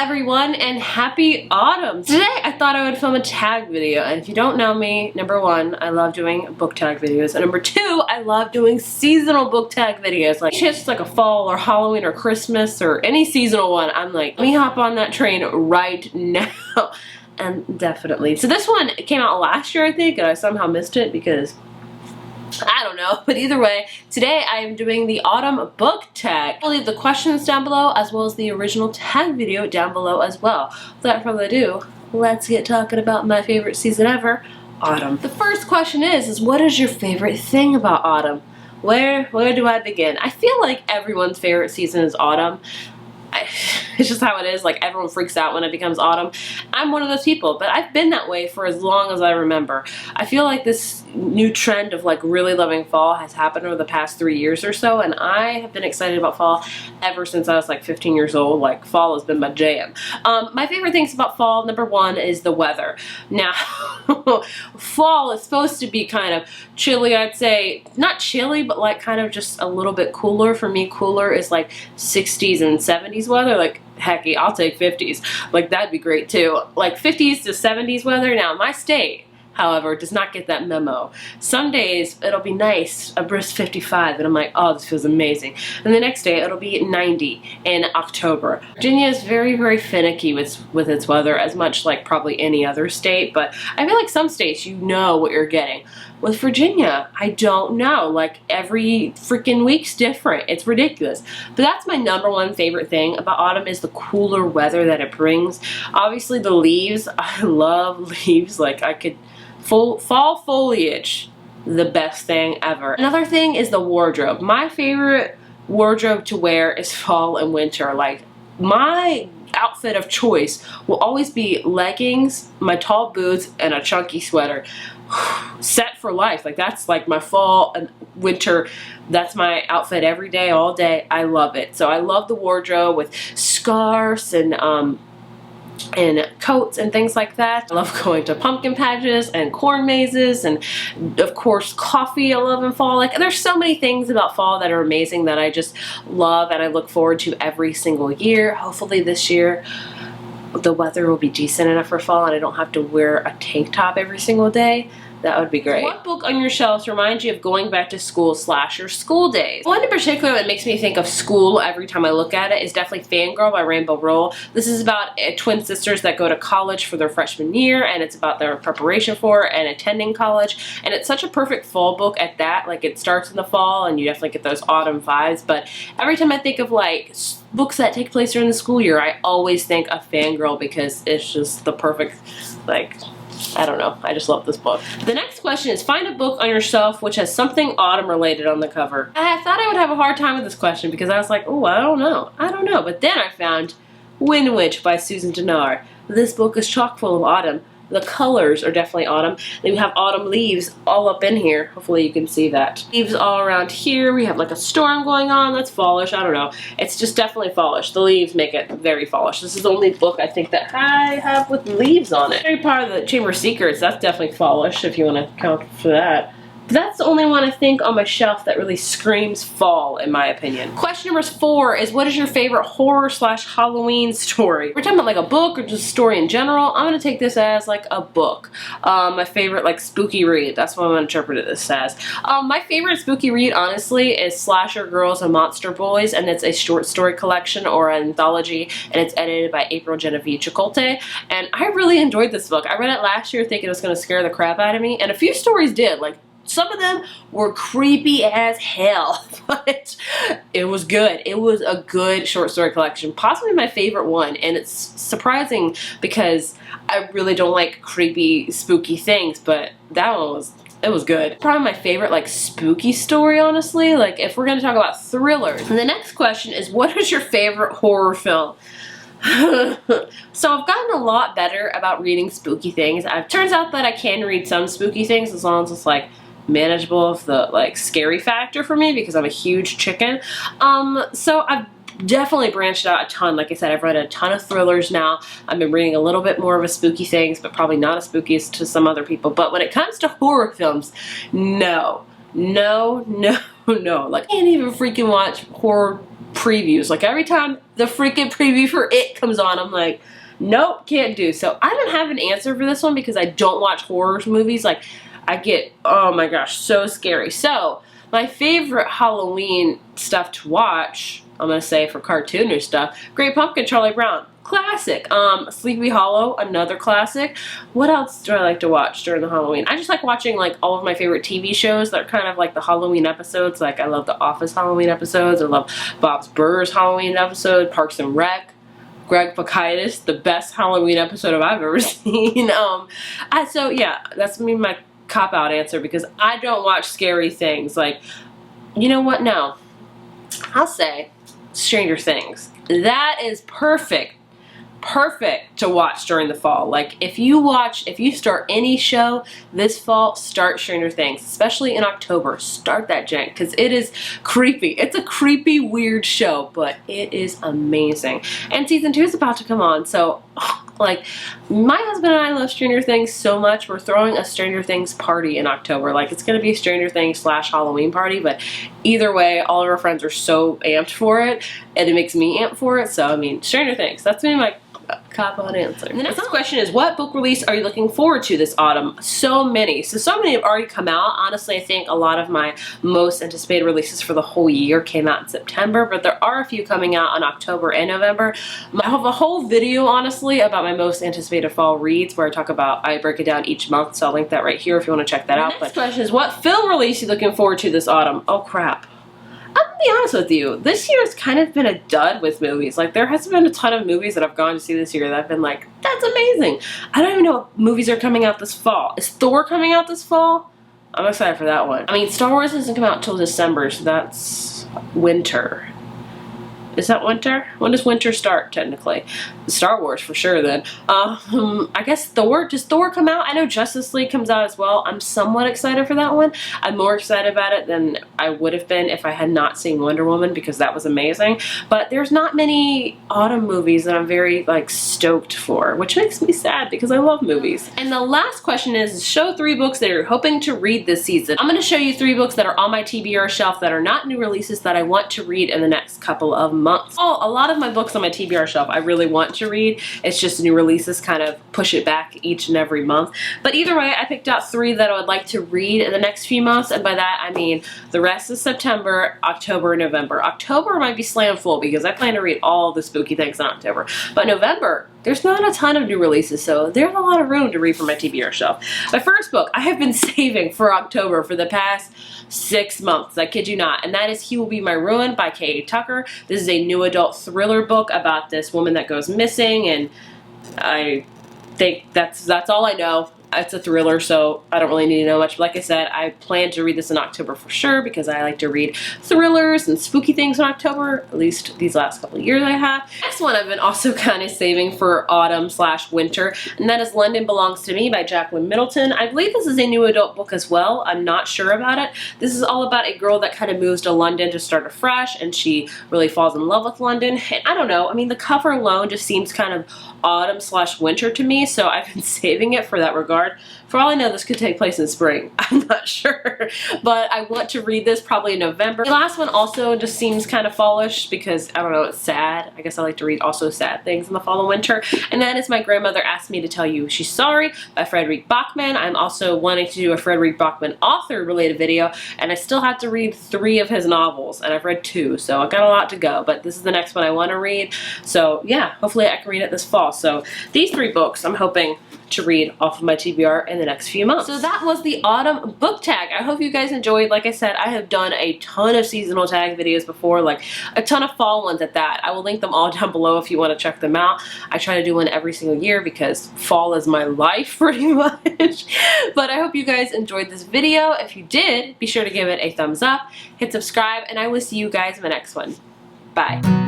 everyone, and happy autumn. Today I thought I would film a tag video, and if you don't know me, number one, I love doing book tag videos, and number two, I love doing seasonal book tag videos. Like it's like a fall or Halloween or Christmas or any seasonal one, I'm like, let me hop on that train right now. And definitely. So this one came out last year, I think, and I somehow missed it because I don't know, but either way, today I am doing the autumn book tag. I'll leave the questions down below as well as the original tag video down below as well. Without further ado, let's get talking about my favorite season ever, autumn. The first question is what is your favorite thing about autumn? Where do I begin? I feel like everyone's favorite season is autumn. It's just how it is. Like, everyone freaks out when it becomes autumn. I'm one of those people, but I've been that way for as long as I remember. I feel like this new trend of like really loving fall has happened over the past 3 years or so, and I have been excited about fall ever since I was like 15 years old. Like, fall has been my jam. My favorite things about fall, number one, is the weather. Now, fall is supposed to be kind of chilly, I'd say. Not chilly, but like kind of just a little bit cooler. For me, cooler is like 60s and 70s weather. Like, hecky, I'll take 50s. Like, that'd be great too. Like 50s to 70s weather. Now, my state, however, does not get that memo. Some days it'll be nice, a brisk 55, and I'm like, oh, this feels amazing. And the next day it'll be 90 in October. Virginia is very, very finicky with its weather, as much like probably any other state, but I feel like some states you know what you're getting. With Virginia, I don't know. Like, every freaking week's different. It's ridiculous. But that's my number one favorite thing about autumn, is the cooler weather that it brings. Obviously the leaves, I love leaves. Like, I could fall foliage, the best thing ever. Another thing is the wardrobe. My favorite wardrobe to wear is fall and winter. Like, my outfit of choice will always be leggings, my tall boots, and a chunky sweater. Set for life. Like, that's like my fall and winter. That's my outfit every day, all day. I love it. So I love the wardrobe with scarves and coats and things like that. I love going to pumpkin patches and corn mazes, and of course coffee I love in fall. Like, there's so many things about fall that are amazing that I just love and I look forward to every single year. Hopefully this year the weather will be decent enough for fall and I don't have to wear a tank top every single day. That would be great. What book on your shelves reminds you of going back to school / your school days? One in particular that makes me think of school every time I look at it is definitely Fangirl by Rainbow Rowell. This is about twin sisters that go to college for their freshman year, and it's about their preparation for and attending college. And it's such a perfect fall book at that. Like, it starts in the fall and you definitely get those autumn vibes. But every time I think of like books that take place during the school year, I always think of Fangirl because it's just the perfect, like, I don't know. I just love this book. The next question is, find a book on your shelf which has something autumn related on the cover. I thought I would have a hard time with this question because I was like, oh, I don't know. But then I found Wind Witch by Susan Dennard. This book is chock full of autumn. The colors are definitely autumn. Then we have autumn leaves all up in here. Hopefully you can see that. Leaves all around here. We have like a storm going on. That's fallish. I don't know. It's just definitely fallish. The leaves make it very fallish. This is the only book I think that I have with leaves on it. Harry Potter the Chamber of Secrets. That's definitely fallish if you want to count for that. But that's the only one I think on my shelf that really screams fall, in my opinion. Question number 4 is, what is your favorite horror / Halloween story? We're talking about like a book or just a story in general. I'm going to take this as like a book. My favorite like spooky read. That's what I'm going to interpret this as. My favorite spooky read, honestly, is Slasher Girls and Monster Boys, and it's a short story collection or an anthology, and it's edited by April Genevieve Chicote. And I really enjoyed this book. I read it last year thinking it was going to scare the crap out of me, and a few stories did. Like, some of them were creepy as hell, but it was good. It was a good short story collection, possibly my favorite one, and it's surprising because I really don't like creepy, spooky things, but that one was good. Probably my favorite like spooky story, honestly. Like, if we're gonna talk about thrillers. And the next question is, what is your favorite horror film? So I've gotten a lot better about reading spooky things. It turns out that I can read some spooky things as long as it's like manageable of the like scary factor for me, because I'm a huge chicken. So I've definitely branched out a ton. Like I said, I've read a ton of thrillers now. I've been reading a little bit more of a spooky things, but probably not as spooky as to some other people. But when it comes to horror films, no. Like, I can't even freaking watch horror previews. Like, every time the freaking preview for It comes on. I'm like, nope, can't do. So I don't have an answer for this one because I don't watch horror movies. Like, I get, oh my gosh, so scary. So my favorite Halloween stuff to watch, I'm going to say for cartoonish stuff, Great Pumpkin, Charlie Brown. Classic. Sleepy Hollow, another classic. What else do I like to watch during the Halloween? I just like watching like all of my favorite TV shows that are kind of like the Halloween episodes. Like I love The Office Halloween episodes. I love Bob's Burgers Halloween episode, Parks and Rec, Greg Pakaitis, the best Halloween episode I've ever seen. So yeah, that's me my cop-out answer because I don't watch scary things. Like, you know what? No. I'll say Stranger Things. That is perfect to watch during the fall. Like if you start any show this fall, start Stranger Things, especially in October. Start that jank because it is creepy. It's a creepy, weird show, but it is amazing. And season 2 is about to come on, so like my husband and I love Stranger Things so much. We're throwing a Stranger Things party in October. Like it's gonna be a Stranger Things / Halloween party, but either way, all of our friends are so amped for it, and it makes me amped for it. So I mean, Stranger Things. That's me, my cop-out answer. The next question is, what book release are you looking forward to this autumn? So many have already come out. Honestly, I think a lot of my most anticipated releases for the whole year came out in September, but there are a few coming out in October and November. I have a whole video, honestly, about my most anticipated fall reads where I break it down each month, so I'll link that right here if you want to check that out. The next question is, what film release are you looking forward to this autumn? Oh crap. I'm gonna be honest with you, this year has kind of been a dud with movies. Like, there hasn't been a ton of movies that I've gone to see this year that I've been like, that's amazing. I don't even know what movies are coming out this fall. Is Thor coming out this fall? I'm excited for that one. I mean, Star Wars doesn't come out until December, so that's winter. Is that winter? When does winter start, technically? Star Wars, for sure, then. I guess Thor. Does Thor come out? I know Justice League comes out as well. I'm somewhat excited for that one. I'm more excited about it than I would have been if I had not seen Wonder Woman, because that was amazing. But there's not many autumn movies that I'm very, like, stoked for, which makes me sad because I love movies. And the last question is, show 3 books that you're hoping to read this season. I'm going to show you 3 books that are on my TBR shelf that are not new releases that I want to read in the next couple of months. Oh, a lot of my books on my TBR shelf I really want to read. It's just new releases kind of push it back each and every month. But either way, I picked out 3 that I would like to read in the next few months, and by that I mean the rest of September, October, and November. October might be slam full because I plan to read all the spooky things in October. But November, there's not a ton of new releases, so there's a lot of room to read from my TBR shelf. My first book I have been saving for October for the past 6 months, I kid you not, and that is He Will Be My Ruin by K.A. Tucker. This is a new adult thriller book about this woman that goes missing, and I think that's all I know. It's a thriller, so I don't really need to know much. But like I said, I plan to read this in October for sure because I like to read thrillers and spooky things in October, at least these last couple of years I have. Next one I've been also kind of saving for autumn / winter, and that is London Belongs to Me by Jacqueline Middleton. I believe this is a new adult book as well. I'm not sure about it. This is all about a girl that kind of moves to London to start afresh, and she really falls in love with London. And I don't know, I mean, the cover alone just seems kind of autumn / winter to me, so I've been saving it for that regard. For all I know, this could take place in spring. I'm not sure, but I want to read this probably in November. The last one also just seems kind of fallish because, I don't know, it's sad. I guess I like to read also sad things in the fall and winter, and that is My Grandmother Asked Me to Tell You She's Sorry by Frederick Bachman. I'm also wanting to do a Frederick Bachman author-related video, and I still have to read 3 of his novels, and I've read 2, so I've got a lot to go, but this is the next one I want to read. So yeah, hopefully I can read it this fall. So these 3 books I'm hoping to read off of my TBR in the next few months. So that was the autumn book tag. I hope you guys enjoyed. Like I said, I have done a ton of seasonal tag videos before, like a ton of fall ones at that. I will link them all down below if you want to check them out. I try to do one every single year because fall is my life pretty much. But I hope you guys enjoyed this video. If you did, be sure to give it a thumbs up, hit subscribe, and I will see you guys in the next one. Bye.